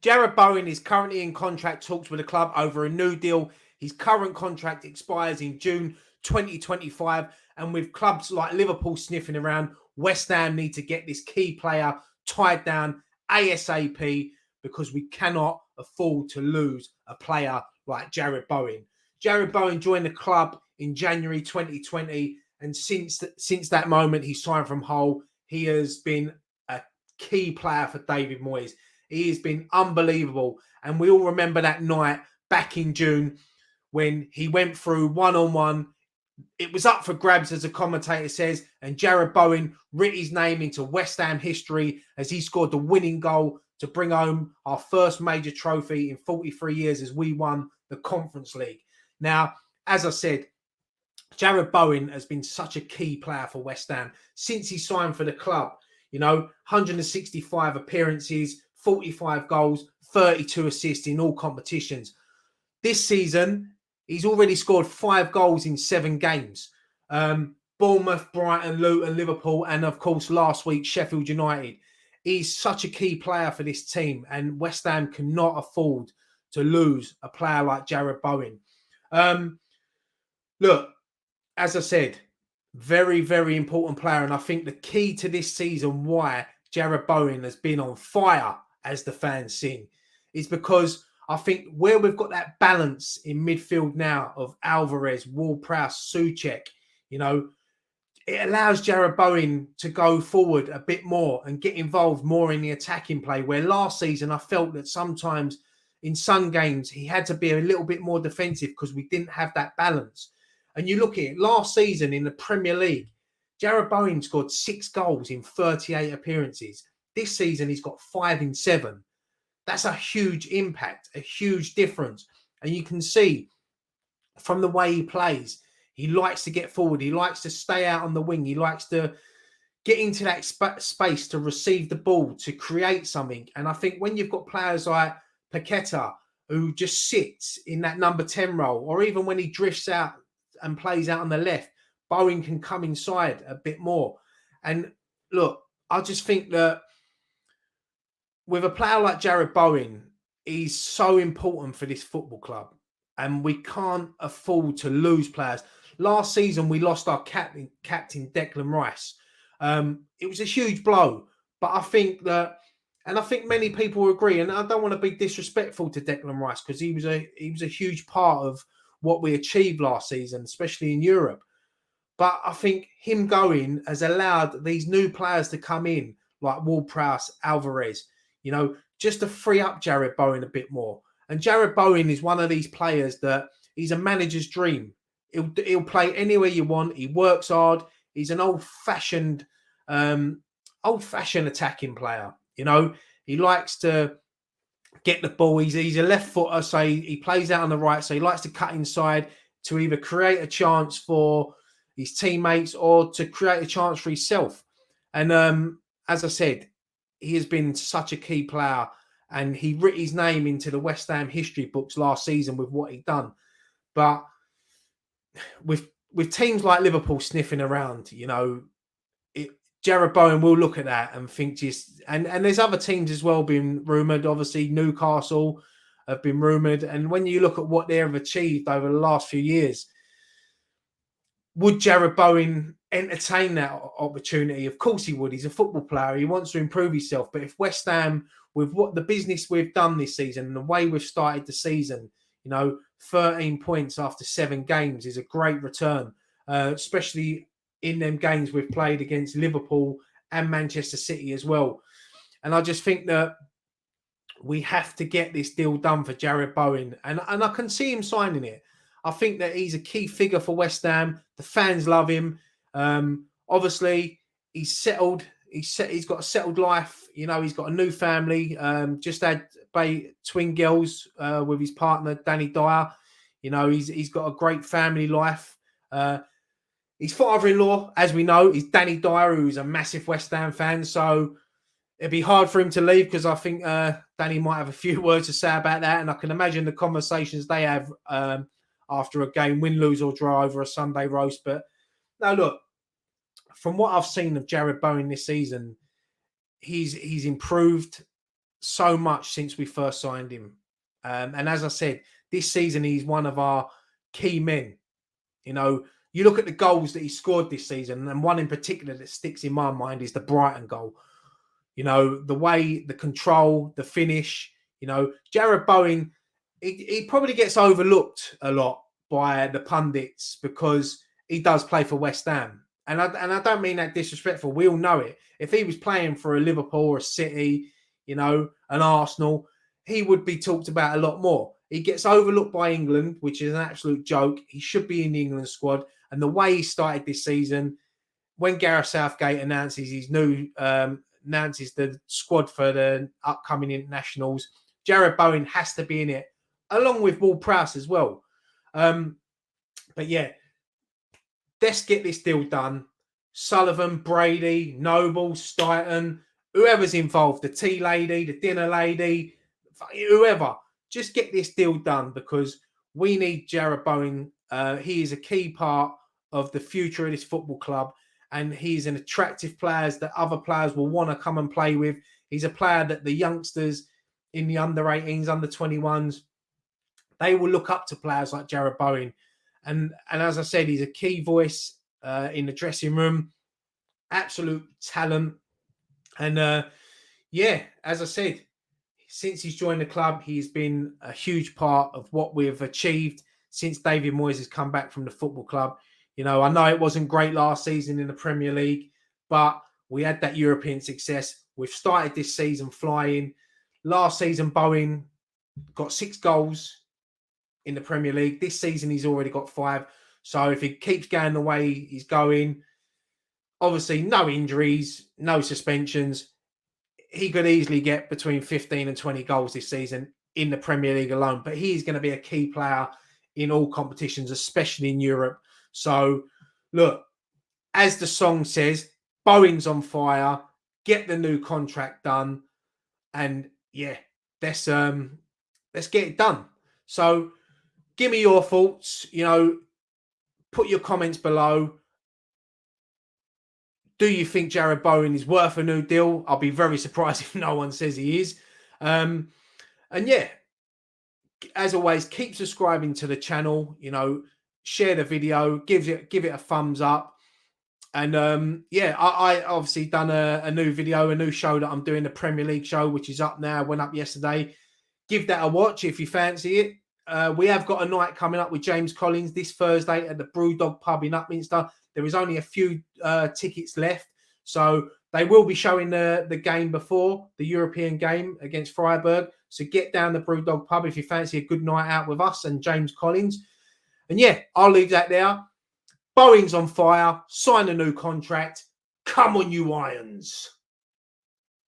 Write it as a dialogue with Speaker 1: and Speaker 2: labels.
Speaker 1: Jared Bowen is currently in contract talks with the club over a new deal. His current contract expires in June 2025. And with clubs like Liverpool sniffing around, West Ham need to get this key player tied down ASAP because we cannot afford to lose a player like Jared Bowen. Jared Bowen joined the club in January 2020. And since that moment, he signed from Hull. He has been a key player for David Moyes. He has been unbelievable. And we all remember that night back in June when he went through one-on-one. It was up for grabs, as a commentator says, and Jared Bowen writ his name into West Ham history as he scored the winning goal to bring home our first major trophy in 43 years as we won the Conference League. Now, as I said, Jared Bowen has been such a key player for West Ham since he signed for the club. 165 appearances, 45 goals, 32 assists in all competitions. This season, he's already scored 5 goals in 7 games. Bournemouth, Brighton, Luton, Liverpool, and of course, last week, Sheffield United. He's such a key player for this team, and West Ham cannot afford to lose a player like Jared Bowen. Look, as I said, very, very important player. And I think the key to this season, why Jared Bowen has been on fire, as the fans sing, is because I think where we've got that balance in midfield now of Alvarez, Ward-Prowse, Souček, it allows Jared Bowen to go forward a bit more and get involved more in the attacking play, where last season I felt that sometimes in some games he had to be a little bit more defensive because we didn't have that balance. And you look at it, last season in the Premier League, Jared Bowen scored 6 goals in 38 appearances. This season, he's got 5 in 7. That's a huge impact, a huge difference. And you can see from the way he plays, he likes to get forward. He likes to stay out on the wing. He likes to get into that space to receive the ball, to create something. And I think when you've got players like Paqueta, who just sits in that number 10 role, or even when he drifts out and plays out on the left, Bowen can come inside a bit more. And look, I just think that with a player like Jared Bowen, he's so important for this football club. And we can't afford to lose players. Last season, we lost our captain Declan Rice. It was a huge blow. But I think that, and I think many people agree, and I don't want to be disrespectful to Declan Rice because he was a huge part of what we achieved last season, especially in Europe. But I think him going has allowed these new players to come in, like Ward-Prowse, Alvarez, just to free up Jared Bowen a bit more. And Jared Bowen is one of these players that he's a manager's dream. He'll play anywhere you want. He works hard. He's an old-fashioned attacking player. He likes to get the ball. He's a left footer, so he plays out on the right. So he likes to cut inside to either create a chance for his teammates or to create a chance for himself. And as I said, he has been such a key player, and he writ his name into the West Ham history books last season with what he'd done. But with teams like Liverpool sniffing around, Jared Bowen will look at that and think and there's other teams as well being rumoured. Obviously, Newcastle have been rumoured. And when you look at what they have achieved over the last few years, would Jared Bowen entertain that opportunity? Of course he would. He's a football player. He wants to improve himself. But if West Ham, with what the business we've done this season and the way we've started the season, 13 points after 7 games is a great return, especially in them games we've played against Liverpool and Manchester City as well. And I just think that we have to get this deal done for Jared Bowen. And I can see him signing it. I think that he's a key figure for West Ham. The fans love him. Obviously, he's settled. He's got a settled life. He's got a new family. Just had twin girls with his partner, Danny Dyer. He's got a great family life. His father-in-law, as we know, is Danny Dyer, who's a massive West Ham fan. So it'd be hard for him to leave because I think Danny might have a few words to say about that. And I can imagine the conversations they have after a game, win, lose or draw over a Sunday roast. But now, look, from what I've seen of Jared Bowen this season, he's improved. so much since we first signed him. And as I said, this season he's one of our key men. You know, you look at the goals that he scored this season, and one in particular that sticks in my mind is the Brighton goal. You know, the way, the control, the finish. You know, Jared Bowen, he probably gets overlooked a lot by the pundits because he does play for West Ham. And I don't mean that disrespectful. We all know it. If he was playing for a Liverpool or a City, you know, an Arsenal, he would be talked about a lot more. He gets overlooked by England, which is an absolute joke. He should be in the England squad. And the way he started this season, when Gareth Southgate announces his new announces the squad for the upcoming internationals, Jared Bowen has to be in it, along with Ward-Prowse as well. But yeah, let's get this deal done. Sullivan, Brady, Noble, Stighton, whoever's involved, the tea lady, the dinner lady, whoever, just get this deal done because we need Jared Bowen. He is a key part of the future of this football club, and he's an attractive player that other players will want to come and play with. He's a player that the youngsters in the under 18s, under 21s, they will look up to players like Jared Bowen. And as I said, he's a key voice in the dressing room, absolute talent. And yeah, as I said, since he's joined the club, he's been a huge part of what we've achieved since David Moyes has come back from the football club. You know, I know it wasn't great last season in the Premier League, but we had that European success. We've started this season flying. Last season, Bowen got 6 goals in the Premier League. This season, he's already got 5. So if he keeps going the way he's going, obviously no injuries, no suspensions, he could easily get between 15 and 20 goals this season in the Premier League alone. But he's going to be a key player in all competitions, especially in Europe. So, look, as the song says, Bowen's on fire. Get the new contract done, and yeah, let's get it done. So, give me your thoughts. You know, put your comments below. Do you think Jared Bowen is worth a new deal? I'll be very surprised if no one says he is. And yeah, as always, keep subscribing to the channel. You know, share the video, give it a thumbs up. And yeah, I obviously done a new video, a new show that I'm doing, the Premier League show, which is up now, went up yesterday. Give that a watch if you fancy it. We have got a night coming up with James Collins this Thursday at the Brewdog pub in Upminster. There is only a few tickets left, so they will be showing the game before the European game against Freiburg. So get down the Brewdog pub if you fancy a good night out with us and James Collins. And yeah, I'll leave that there. Bowen's on fire. Sign a new contract. Come on, you Irons.